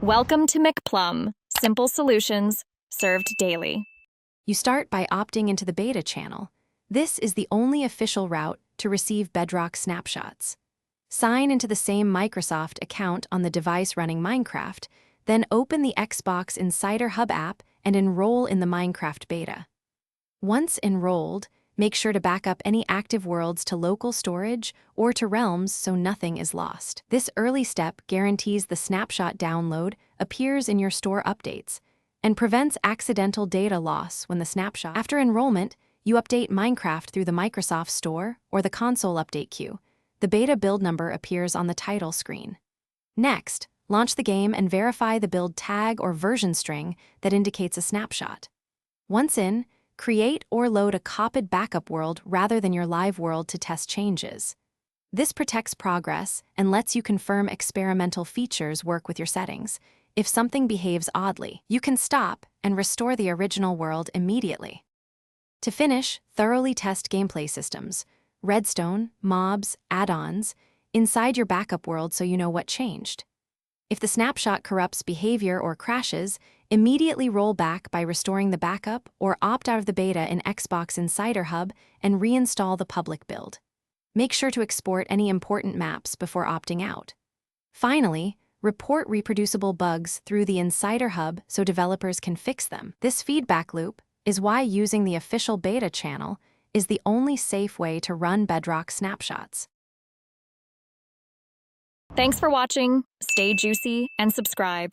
Welcome to McPlum, simple solutions served daily. You start by opting into the beta channel. This is the only official route to receive Bedrock Snapshots. Sign into the same Microsoft account on the device running Minecraft, then open the Xbox Insider Hub app and enroll in the Minecraft beta. Once enrolled, make sure to back up any active worlds to local storage or to realms so nothing is lost. This early step guarantees the snapshot download appears in your store updates and prevents accidental data loss when the snapshot. After enrollment, you update Minecraft through the Microsoft Store or the console update queue. The beta build number appears on the title screen. Next, launch the game and verify the build tag or version string that indicates a snapshot. Once in, create or load a copied backup world rather than your live world to test changes. This protects progress and lets you confirm experimental features work with your settings. If something behaves oddly, you can stop and restore the original world immediately. To finish, thoroughly test gameplay systems, redstone, mobs, add-ons, inside your backup world so you know what changed. If the snapshot corrupts behavior or crashes, immediately roll back by restoring the backup or opt out of the beta in Xbox Insider Hub and reinstall the public build. Make sure to export any important maps before opting out. Finally, report reproducible bugs through the Insider Hub so developers can fix them. This feedback loop is why using the official beta channel is the only safe way to run Bedrock Snapshots. Thanks for watching, stay juicy, and subscribe.